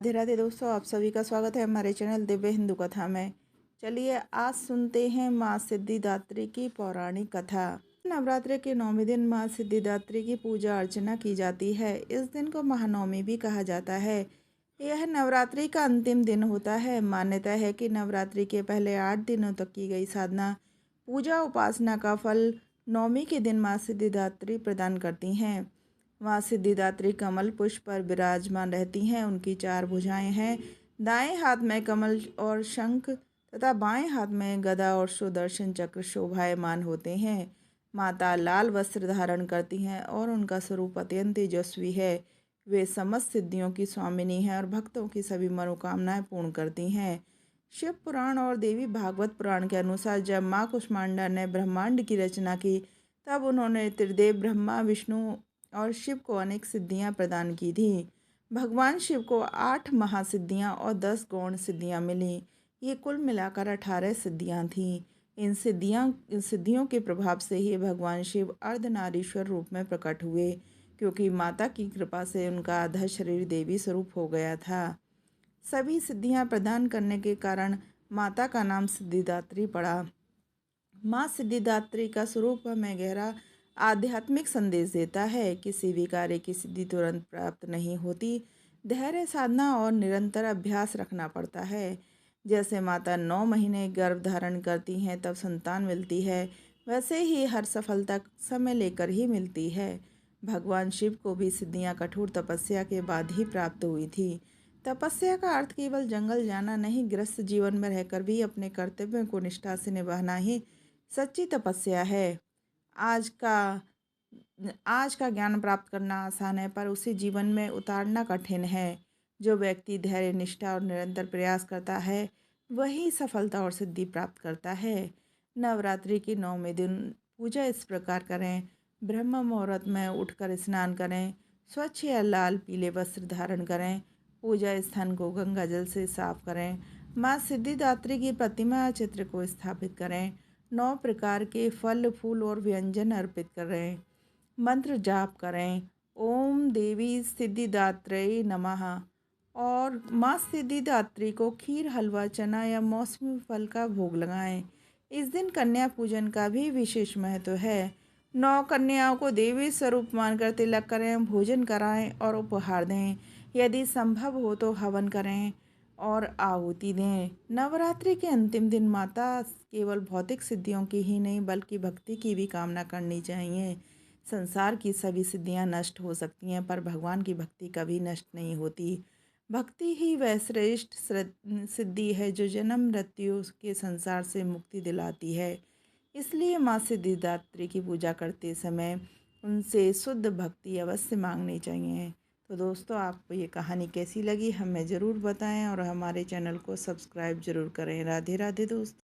राधे राधे दोस्तों, आप सभी का स्वागत है हमारे चैनल दिव्य हिंदू कथा में। चलिए आज सुनते हैं माँ सिद्धिदात्री की पौराणिक कथा। नवरात्रि के 9वें दिन माँ सिद्धिदात्री की पूजा अर्चना की जाती है। इस दिन को महानवमी भी कहा जाता है। यह नवरात्रि का अंतिम दिन होता है। मान्यता है कि नवरात्रि के पहले 8 दिनों तक की गई साधना, पूजा, उपासना का फल नवमी के दिन माँ सिद्धिदात्री प्रदान करती हैं। माँ सिद्धिदात्री कमल पुष्प पर विराजमान रहती हैं। उनकी 4 भुजाएं हैं। दाएं हाथ में कमल और शंख तथा बाएं हाथ में गदा और सुदर्शन चक्र शोभायमान होते हैं। माता लाल वस्त्र धारण करती हैं और उनका स्वरूप अत्यंत तेजस्वी है। वे समस्त सिद्धियों की स्वामिनी हैं और भक्तों की सभी मनोकामनाएं पूर्ण करती हैं। शिव पुराण और देवी भागवत पुराण के अनुसार जब माँ कुष्मांडा ने ब्रह्मांड की रचना की, तब उन्होंने त्रिदेव ब्रह्मा, विष्णु और शिव को अनेक सिद्धियां प्रदान की थी। भगवान शिव को 8 महासिद्धियां और 10 गौण सिद्धियां मिली। ये कुल मिलाकर 18 सिद्धियां थीं। इन सिद्धियों के प्रभाव से ही भगवान शिव अर्धनारीश्वर रूप में प्रकट हुए, क्योंकि माता की कृपा से उनका आधा शरीर देवी स्वरूप हो गया था। सभी सिद्धियां प्रदान करने के कारण माता का नाम सिद्धिदात्री पड़ा। माँ सिद्धिदात्री का स्वरूप हमें गहरा आध्यात्मिक संदेश देता है। किसी भी कार्य की सिद्धि तुरंत प्राप्त नहीं होती। धैर्य, साधना और निरंतर अभ्यास रखना पड़ता है। जैसे माता 9 महीने गर्भ धारण करती हैं तब संतान मिलती है, वैसे ही हर सफलता समय लेकर ही मिलती है। भगवान शिव को भी सिद्धियां कठोर तपस्या के बाद ही प्राप्त हुई थी। तपस्या का अर्थ केवल जंगल जाना नहीं, गृहस्थ जीवन में रहकर भी अपने कर्तव्यों को निष्ठा से निभाना ही सच्ची तपस्या है। आज का आज का ज्ञान प्राप्त करना आसान है, पर उसे जीवन में उतारना कठिन है। जो व्यक्ति धैर्य, निष्ठा और निरंतर प्रयास करता है, वही सफलता और सिद्धि प्राप्त करता है। नवरात्रि के 9वें दिन पूजा इस प्रकार करें। ब्रह्म मुहूर्त में उठकर स्नान करें। स्वच्छ या लाल पीले वस्त्र धारण करें। पूजा स्थान को गंगा जल से साफ करें। माँ सिद्धिदात्री की प्रतिमा या चित्र को स्थापित करें। 9 प्रकार के फल, फूल और व्यंजन अर्पित करें। मंत्र जाप करें। ओम देवी सिद्धिदात्रे नमः। और माँ सिद्धिदात्री को खीर, हलवा, चना या मौसमी फल का भोग लगाएं। इस दिन कन्या पूजन का भी विशेष महत्व है। 9 कन्याओं को देवी स्वरूप मानकर तिलक करें, भोजन कराएं और उपहार दें। यदि संभव हो तो हवन करें और आहुति दें। नवरात्रि के अंतिम दिन माता केवल भौतिक सिद्धियों की ही नहीं, बल्कि भक्ति की भी कामना करनी चाहिए। संसार की सभी सिद्धियां नष्ट हो सकती हैं, पर भगवान की भक्ति कभी नष्ट नहीं होती। भक्ति ही वह श्रेष्ठ सिद्धि है जो जन्म मृत्यु के संसार से मुक्ति दिलाती है। इसलिए माँ सिद्धिदात्री की पूजा करते समय उनसे शुद्ध भक्ति अवश्य मांगनी चाहिए। तो दोस्तों, आपको ये कहानी कैसी लगी हमें ज़रूर बताएं और हमारे चैनल को सब्सक्राइब ज़रूर करें। राधे राधे दोस्तों।